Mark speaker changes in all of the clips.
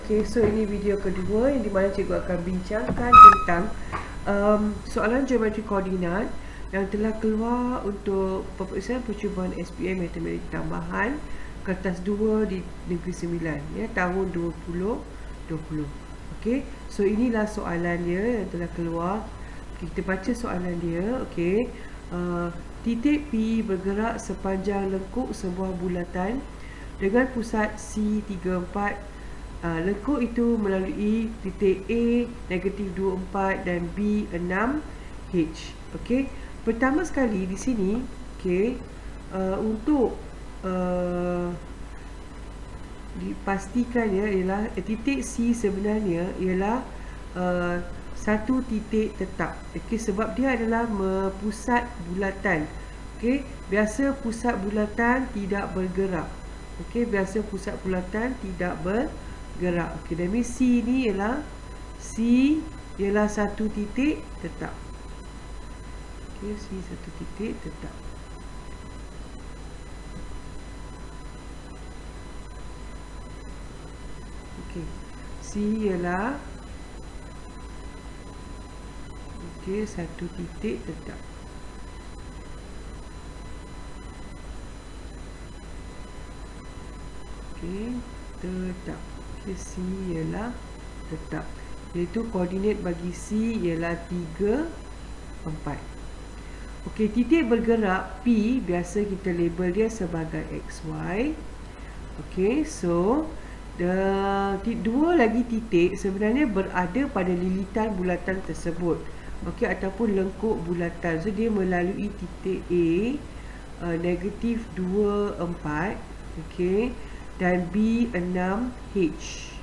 Speaker 1: Okey, so ini video kedua yang di mana cikgu akan bincangkan tentang soalan geometri koordinat yang telah keluar untuk peperiksaan percubaan SPM Matematik Tambahan kertas 2 di Negeri Sembilan ya, tahun 2020. Okey, so inilah soalan dia yang telah keluar. Kita baca soalan dia. Okey, titik P bergerak sepanjang lengkuk sebuah bulatan dengan pusat C34. Lengkuk itu melalui titik A -24 dan B 6H. Okey, pertama sekali di sini, okey, untuk dipastikan ya, ialah titik C sebenarnya ialah satu titik tetap. Okey, sebab dia adalah pusat bulatan. Okey, biasa pusat bulatan tidak bergerak. Okey, biasa pusat bulatan tidak bergerak. Okey, dan C ni ialah satu titik tetap. Okey, C satu titik tetap. Okey, C ialah satu titik tetap. Okey, tetap. C ialah tetap, iaitu koordinat bagi C ialah 3, 4. Okey, titik bergerak P biasa kita label dia sebagai XY. Okey, so dua lagi titik sebenarnya berada pada lilitan bulatan tersebut. Okey, ataupun lengkuk bulatan. So dia melalui titik A -2, 4. Okey, dan B 6H.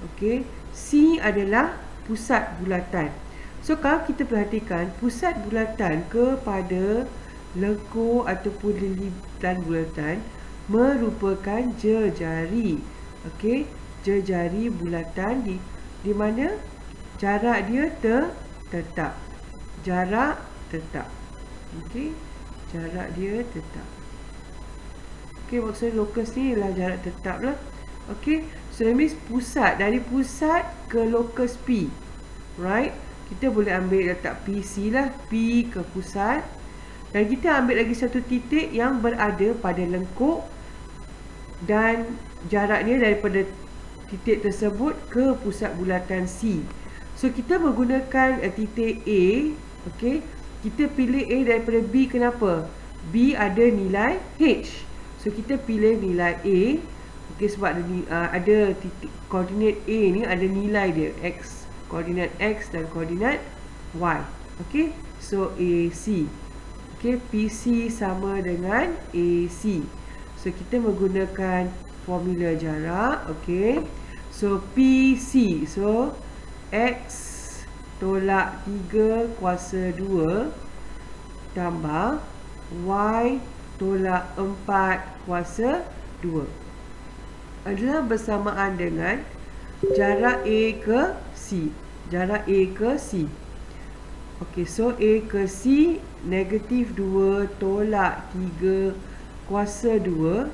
Speaker 1: Okey, C adalah pusat bulatan. So kalau kita perhatikan pusat bulatan kepada lengkuk ataupun lilitan bulatan merupakan jejari. Okey, jejari bulatan di mana jarak dia tetap. Jarak tetap. Okey, jarak dia tetap. Okey, maksudnya locus ni ialah jarak tetap lah. Okey, so that means pusat, dari pusat ke locus P, right? Kita boleh ambil letak PC lah, P ke pusat. Dan kita ambil lagi satu titik yang berada pada lengkuk dan jaraknya daripada titik tersebut ke pusat bulatan C. So kita menggunakan titik A. Okey, kita pilih A daripada B. Kenapa? B ada nilai H. So kita pilih nilai A. Okey, sebab ada titik koordinat A ni ada nilai dia, X, koordinat X dan koordinat Y. Okey, so AC. Okey, PC sama dengan AC. So kita menggunakan formula jarak. Okey, so PC, so X tolak 3 kuasa 2 tambah Y tolak 4 kuasa 2 adalah bersamaan dengan jarak A ke C. Jarak A ke C. Okey, so A ke C -2 tolak 3 kuasa 2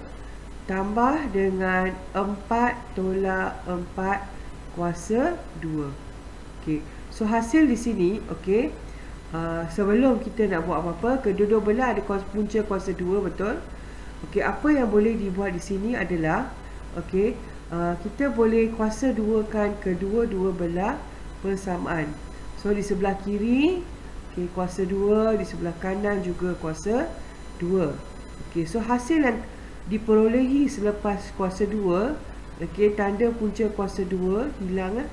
Speaker 1: tambah dengan 4 tolak 4 kuasa 2. Okey, so hasil di sini, okey, sebelum kita nak buat apa-apa, kedua-dua belah ada punca kuasa 2, betul? Okey, apa yang boleh dibuat di sini adalah, okey, kita boleh kuasa 2 kan kedua-dua belah persamaan. So di sebelah kiri, okey, kuasa 2, di sebelah kanan juga kuasa 2. Okey, so hasil yang diperolehi selepas kuasa 2, okey, tanda punca kuasa 2 hilang.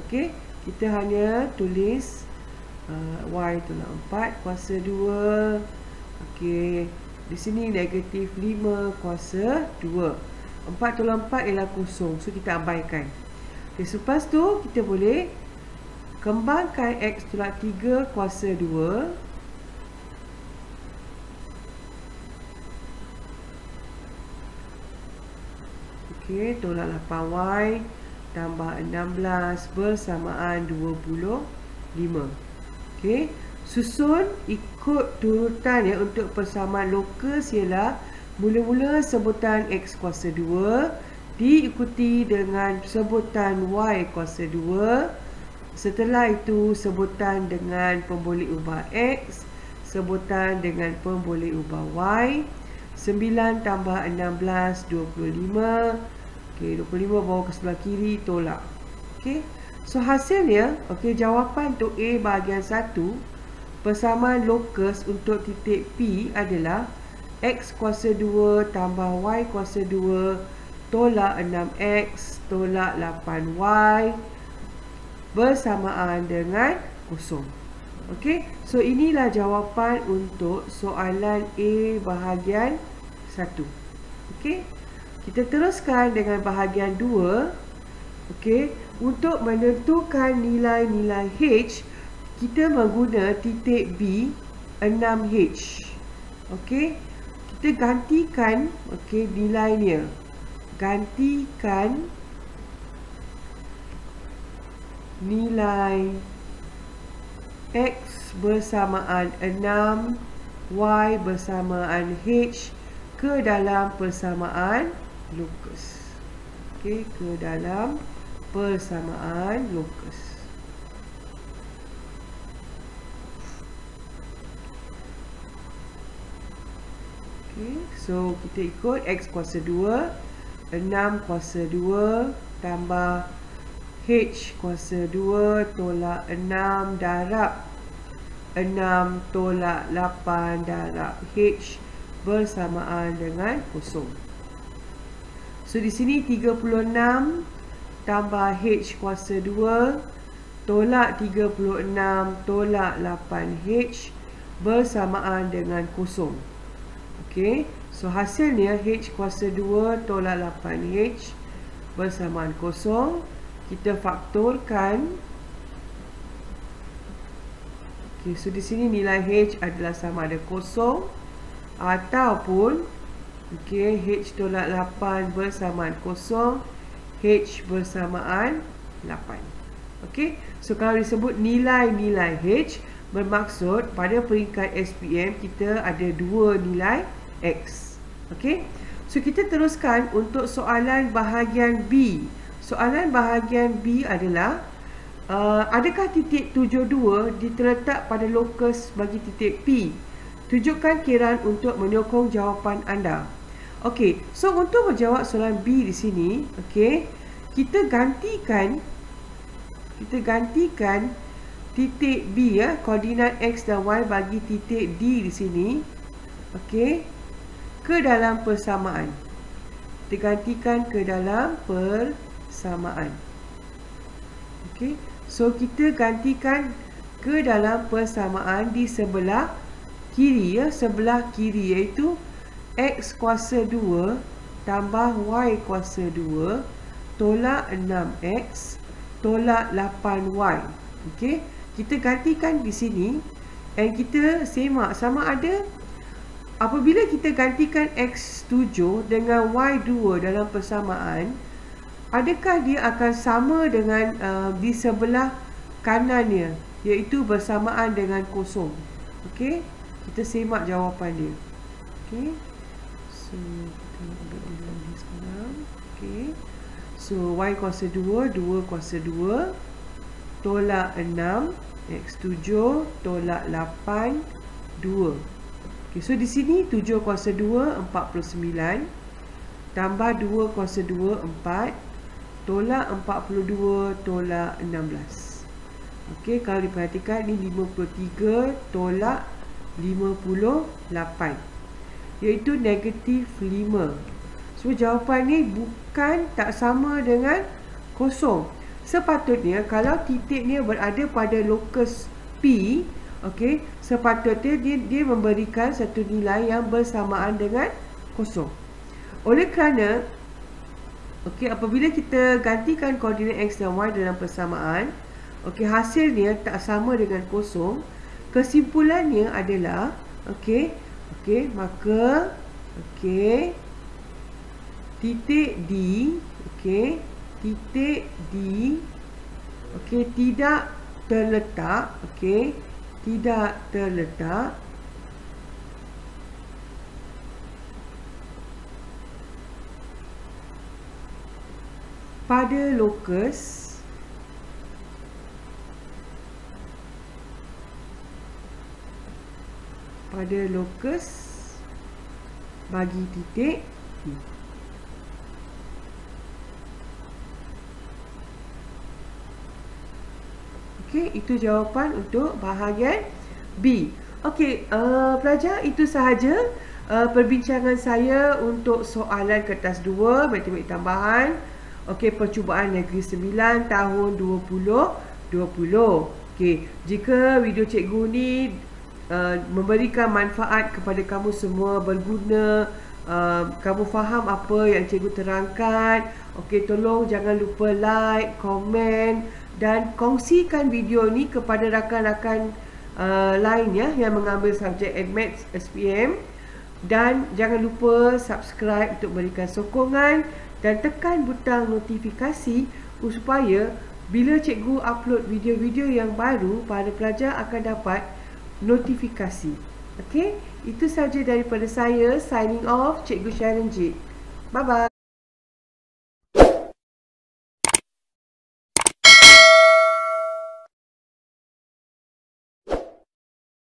Speaker 1: Okey, kita hanya tulis Y tolak 4 kuasa 2. Okey, di sini -5 kuasa 2. 4 tolak 4 ialah kosong. So kita abaikan. Okey, selepas tu kita boleh kembangkan X tolak 3 kuasa 2. Okey, tolak 8Y tambah 16 bersamaan 25. Okey, susun ikut turutan ya untuk persamaan lokus ialah mula-mula sebutan X kuasa 2, diikuti dengan sebutan Y kuasa 2. Setelah itu sebutan dengan pemboleh ubah X, sebutan dengan pemboleh ubah Y. 9 tambah 16, 25. Okey, 25 bawa ke sebelah kiri, tolak. Okey. So hasilnya, okey, jawapan untuk A bahagian 1, persamaan lokus untuk titik P adalah X kuasa 2 tambah Y kuasa 2 tolak 6X tolak 8Y bersamaan dengan 0. Okey, so inilah jawapan untuk soalan A bahagian 1. Okey, kita teruskan dengan bahagian 2. Okey, untuk menentukan nilai-nilai H, kita mengguna titik B 6H. Okey, kita gantikan nilainya. Gantikan nilai X bersamaan 6, Y bersamaan H ke dalam persamaan lokus. Okey, ke dalam persamaan lokus. Okey, so kita ikut X kuasa 2, 6 kuasa 2 tambah H kuasa 2 tolak 6 darab 6 tolak 8 darab H bersamaan dengan 0. So di sini 36 tambah H kuasa 2 tolak 36 tolak 8H bersamaan dengan 0. Okey, so hasilnya H kuasa 2 tolak 8H bersamaan 0. Kita faktorkan. Okey, so di sini nilai H adalah sama ada 0 ataupun H tolak 8 bersamaan 0, H bersamaan 8. Okey, so kalau disebut nilai-nilai H, bermaksud pada peringkat SPM kita ada dua nilai X. Okey, so kita teruskan untuk soalan bahagian B. Soalan bahagian B adalah adakah titik 72 terletak pada lokus bagi titik P? Tunjukkan kiraan untuk menyokong jawapan anda. Okey, so untuk menjawab soalan B di sini, okey, kita gantikan titik B ya, koordinat X dan Y bagi titik D di sini, okey, ke dalam persamaan. Kita gantikan ke dalam persamaan. Okey, so kita gantikan ke dalam persamaan di sebelah kiri ya, sebelah kiri iaitu X kuasa 2 tambah Y kuasa 2 tolak 6X tolak 8Y. Okey, kita gantikan di sini dan kita semak sama ada apabila kita gantikan X7 dengan Y2 dalam persamaan, adakah dia akan sama dengan di sebelah kanannya, iaitu bersamaan dengan 0. Okey, kita semak jawapan dia. Okey, so kita ambil dulu ni sekarang. Okey, so Y kuasa 2, 2 kuasa 2 tolak 6, X7 tolak 8, 2. Okey, so di sini 7 kuasa 2, 49 tambah 2 kuasa 2, 4 tolak 42 tolak 16. Okey, kalau diperhatikan ni 53 tolak 58, iaitu negatif 5. So jawapan ni bukan tak sama dengan 0. Sepatutnya kalau titik ni berada pada lokus P, okey, sepatutnya dia memberikan satu nilai yang bersamaan dengan 0. Oleh kerana okey, apabila kita gantikan koordinat X dan Y dalam persamaan, okey, hasilnya tak sama dengan 0. Kesimpulannya adalah okey, maka okey, titik D, okey, titik D okey tidak terletak, okey, tidak terletak pada lokus bagi titik P. Okey, itu jawapan untuk bahagian B. Okey, pelajar, itu sahaja perbincangan saya untuk soalan kertas 2 matematik tambahan. Okey, percubaan negeri 9 tahun 2020. Okey, jika video cikgu ni memberikan manfaat kepada kamu semua, berguna, kamu faham apa yang cikgu terangkan, okey, tolong jangan lupa like, komen dan kongsikan video ni kepada rakan-rakan lain ya yang mengambil subjek Maths SPM. Dan jangan lupa subscribe untuk berikan sokongan dan tekan butang notifikasi supaya bila cikgu upload video-video yang baru, para pelajar akan dapat notifikasi. Okey, itu saja daripada saya. Signing off, Cikgu Sharon Jit. Bye bye.